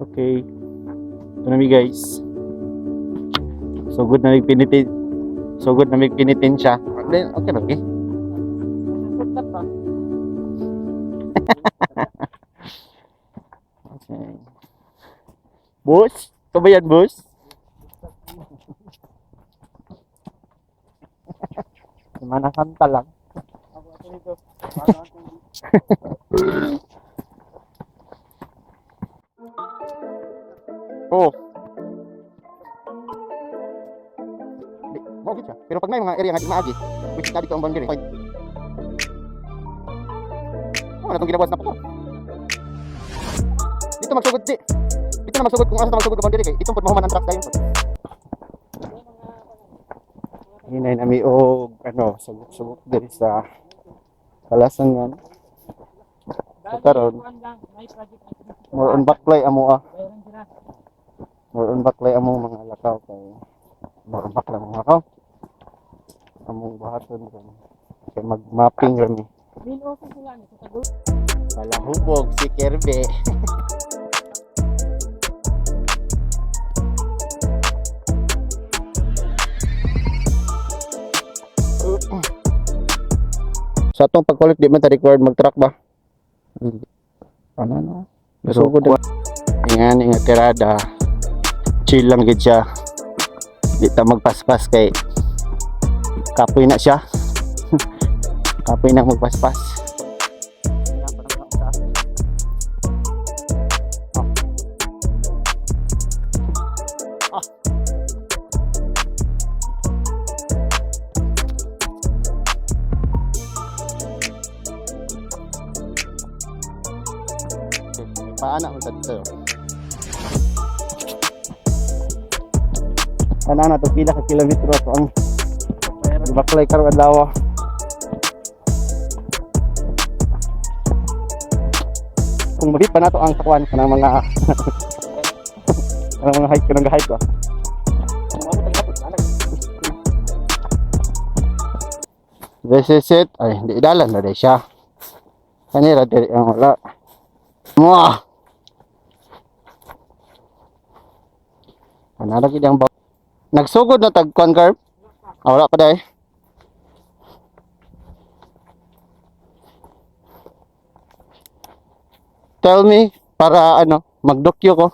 Okay. Ito na mi guys. So good na pinitin. So good na pinitin siya. Okay lang eh. Okay. Boss? Ito ba yan, boss? Mana kanta lang. Oh. Mau gitu. Pero pag may mga area nga di maagi, which is dito ang boundary. Oh, natong ginabuhat na po to. Dito magsugod di. Dito na magsugod kung asa magsugod ang boundary kay itong pud mahuman ang truck dayon. Hinay nami og ano, subok-subok diri sa Kalasangan. So karon more on backplay amo more on backplay amo mga lakaw kay more on backplay mga lakaw among bahaton kay mag-mapping rami. Palahubog si Kirby. Sa atong pag-collect di man ta required mag-truck ba? Ano? Sugod na. Ingan nga tirada. Chill lang gid siya. Di ta magpaspas kay kapoy na siya. Kapoy na magpaspas. Paana mo sa dito. Ana na to pila ka kilometro to ang baklay karon adlaw. Kung mabit pa na to ang sakwan kanang mga kanang mga hike kanang hike ko. This is it. Ay, di dalan na dai siya. Kanira diri ang wala. Mwah! Ano lagi diyang nagsugod na tagkuan curve? Wala pa dahil. Tell me para ano, magdokyo ko.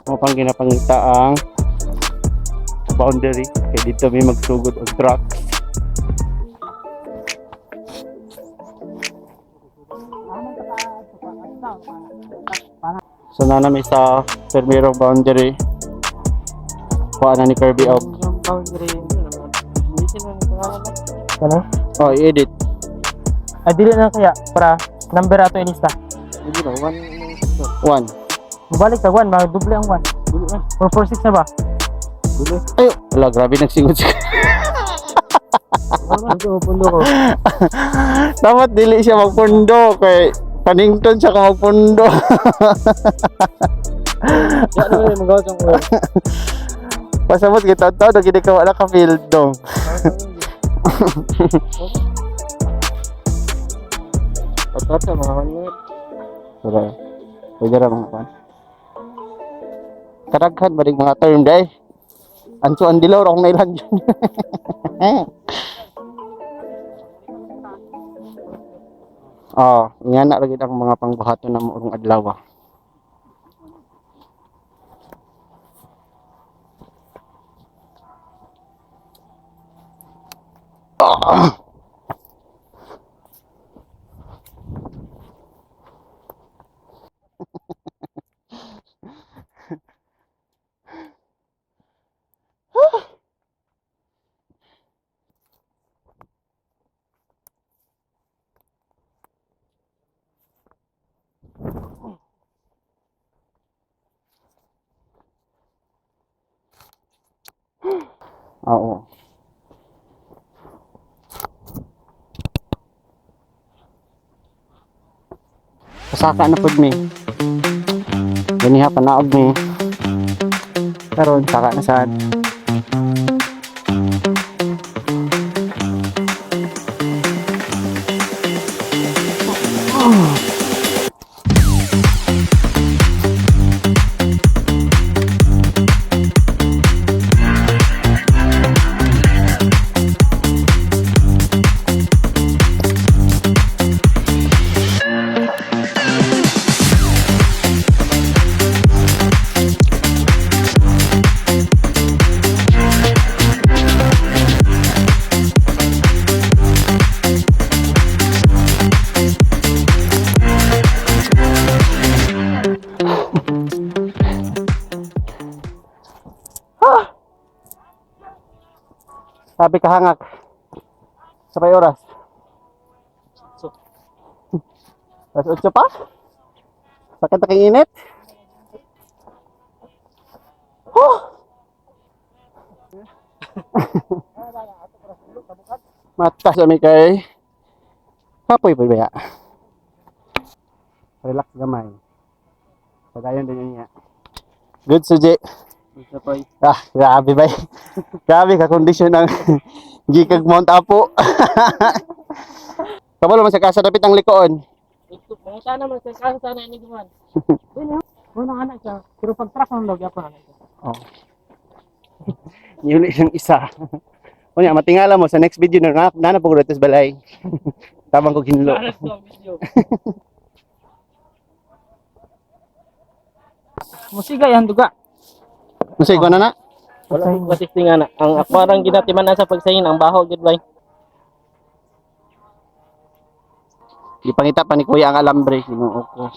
Mo pang ginapangita ang boundary kay dito may magsugod og trucks. So na namin sa Permiro boundary. Kuha na ni Kirby out. Boundary. Ano? Oh, i-edit. Dili na kaya para number ato ilista. Hindi na, 1. Mabalik ka 1, mag-double ang 1. 446 na ba? Ayo, wala, grabe nagsingot siya. Pundo ko. Dapat dili siya magpundo kay panington siya ka magpundo. Ya na may magawa sa ko. Pasabot kita to, dagiti ka wala ka field dong. Patrat sa mga kanit. Sura. Pwede ra mga pan. Kadaghan ba mga term day? Anso ang dilaw ra kung nailan dyan. Nga na lagi ang mga pangbuhaton na maurong adlaw. Oo. Pasaka na pud mi. Ganiha panaog mi. Karon saka na sad. Sabi kahangak. Sabay oras. Alas 8 pa? Sakit na kang init? Oh! Mata sa may kay kapoy pa ba? Relax gamay. Padayon din niya. Good Suji. Ah, grabe ba? Grabe ka kondisyon ng gikag Mount Apo. Kabalo man sa kasa dapit ang likoon. Mga sana man sa kaso sana ini guman. Una anak siya, pero pag truck ang log apa anak siya. Oh. Yun yung isa. Unya matingala mo sa next video na po ko balay. Tabang ko ginlo. Alas ko ang video. Musiga yan duga. Musay ko na. Wala ko testing ana. Ang akwarang ginatiman na sa pagsayin ang baho gid bay. Ipangita pa ni Kuya ang alambre, Ginoo ko.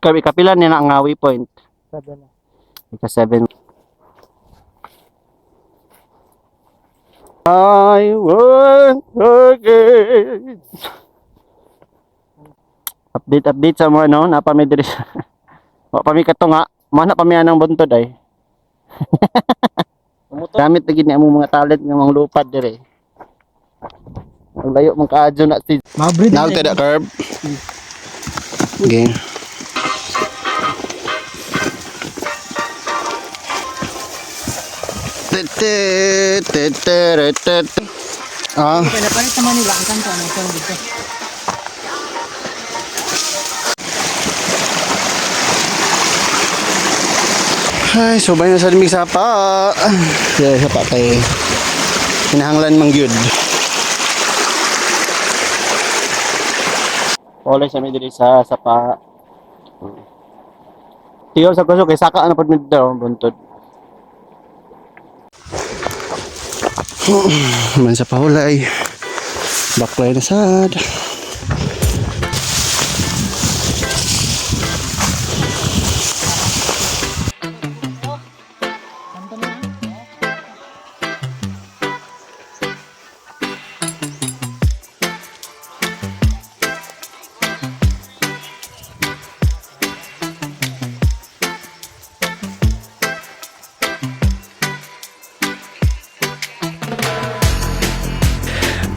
Kapilan niya na ang ngawi point. Sabi na. Ika 7. I want again. Update sa mga no, napami diri. Wa pa mi katunga, mana pa mi anang buntod ay. Gamit lagi ni among mga talent ng mga lupad dire. Ang layo mong kaadyo na si. Now to the curb. Okay. Ah. Pinapalit naman nila ang kanto ng song dito. Ay, subay na sa limig sapa. Kaya sapa kay hinahanglan mang gyud. Wala siya may diri sa sapa. Tiyo sa kuso kay saka ano pud mi daw buntod. Man sa pahulay. Baklay na sad.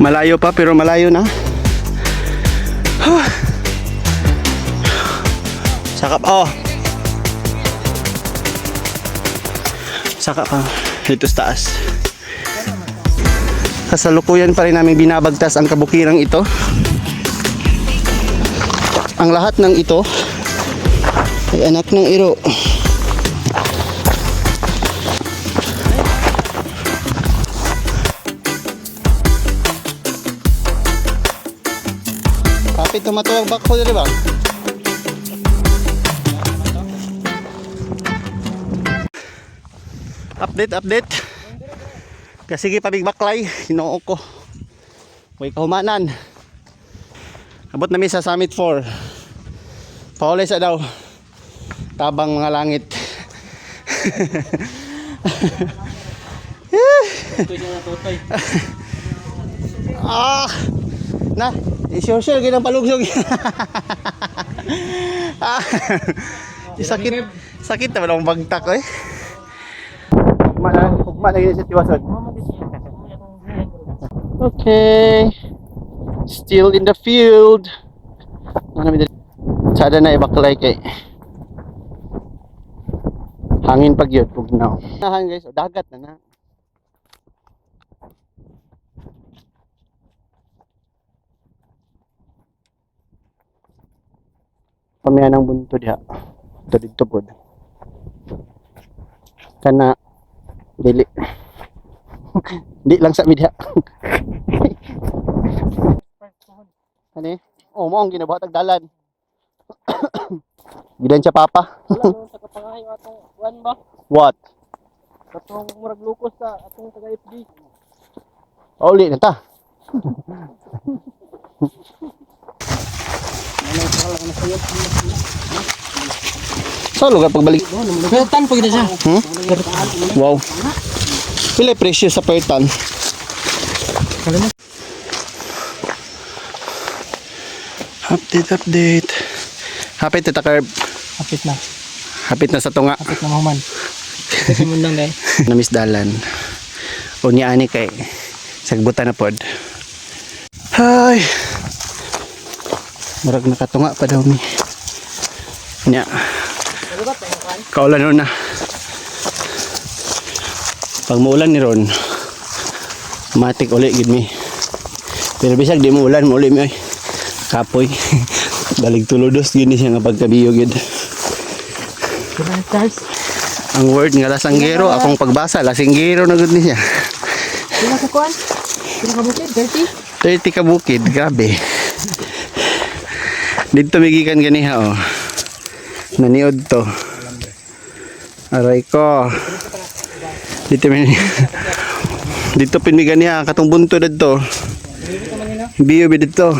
Malayo pa pero malayo na. Sakap oh. Sakap pa dito sa taas. Kasalukuyan pa rin namin binabagtas ang kabukirang ito. Ang lahat ng ito ay anak ng iro. Kapit tumatuwag back ko dito ba? Update. Kasi pa big baklay, hinoo ko. Huwag kahumanan. Abot namin sa Summit 4. Paulay sa daw. Tabang mga langit. Ah! Na, isyosyo ginang palugsog. Ah. Sakit naman akong bagtak eh. Ugma na yun sa tiwason. Okay. Still in the field. Sada na ibaklay kay hangin pag yun. Pugnaw. Nahan guys, dagat na. Pamiyan ng bunto diha. Ito dito po. Kana dili. Di lang sa media. Ani? Oh, mo ang ginabuhat ang dalan. Gidan siya papa. Wala mo sa kapangayo atong one ba? What? Katong murag lukos sa atong taga FD. Uli na ta. Sa lugar pagbalik. Tan po gina siya. Wow. Pila presyo sa pertan? Update. Hapit ita curb. Hapit na. Hapit na sa tunga. Hapit na mahuman. Kasi mundang dahil. Namis dalan. Unya ani kay sagbutan na pod. Hay. Murag nakatunga pa daw mi. Nya. Kaulan ron na. Pag muulan ni ron, matik uli gid mi. Pero bisag di mo ulan, uli mi ay. Kapoy. Balig tulodos gini siya nga pagkabiyo gid. Charles. Ang word nga lasanggero, akong pagbasa, lasanggero na gud ni siya. Sila sa kuan? Sila ka bukid? 30? 30 ka bukid, grabe. Dito migikan ganiha oh. Naniod to. Aray ko. Dito pinmigan niya katong bunto dito. Biyo bi dito.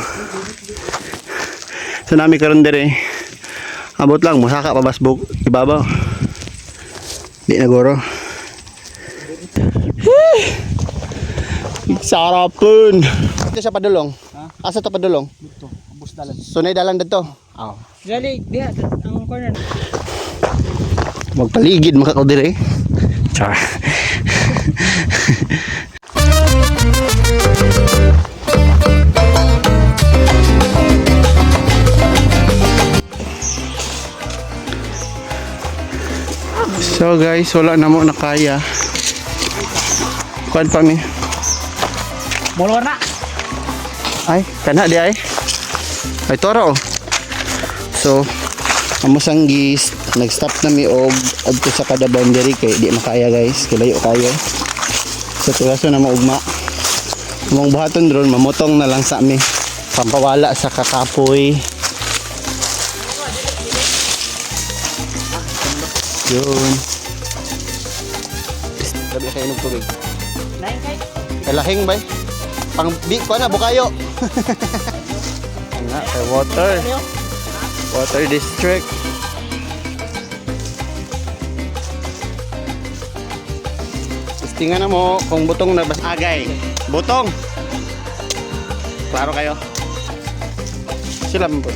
So nami karon dire. Abot lang musaka pa basbog ibabaw. Di na goro. Sarapun. Ito siya padulong. Asa to padulong? Dito. Bus dalan. Sunay dalan dito. Aw. Dali, diha. Ang corner. Magpaligid makakaw dire. Char. So guys, wala na mo na kaya. Kuan pa mi. Molor na. Ay, kana di ay. Ay toro. So, amo sanggis, nag-stop na mi og adto sa kada boundary kay di makaya guys, kilayo kayo. So tulaso na maugma. Among buhaton drone mamutong na lang sa mi. Pampawala sa kakapoy. Yun. Sabi kayo ng tubig. Lain kay. Lahing bay. Pang bi ko na bukayo. Nga, kay water. Water district. Testingan na mo kung butong na agay. Butong. Klaro kayo. Sila mo po.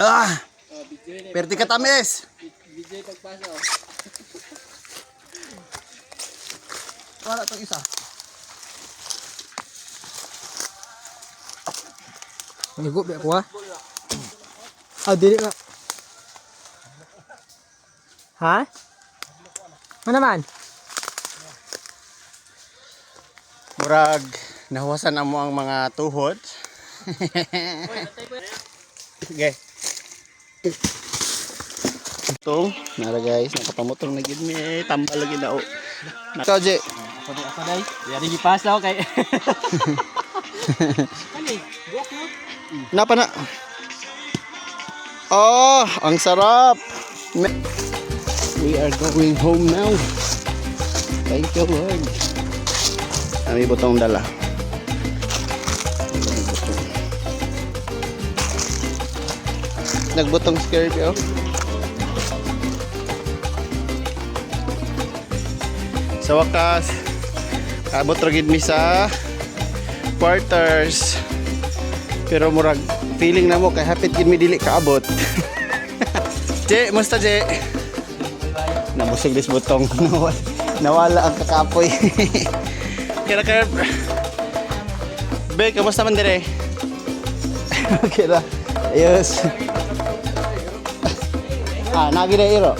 Ah! Perti ka tamis. DJ pagpasa. Wala tong isa. Naligo ba ako ha? Dili ka. Ha? Ano naman? Murag nahuwasan na mo ang mga tuhod. Okay. Ito, nara guys, nakapamotong na gid mi, tambal lagi na o. Ikaw, Je. Ako day. Yari di pass daw kay. Kani, buok mo. Napa na? Oh, ang sarap. We are going home now. Thank you, Lord. Kami butong dala. Nagbutong Scorpio. Sa wakas, abot ragid mi sa quarters. Pero murag feeling na mo kay hapit gid mi dili kaabot. Je, musta Je? Nabusog dis butong. Nawala ang kakapoy. Kira curb. Be, kamusta man dire? Okay ra. Ayos. Nagi na iro.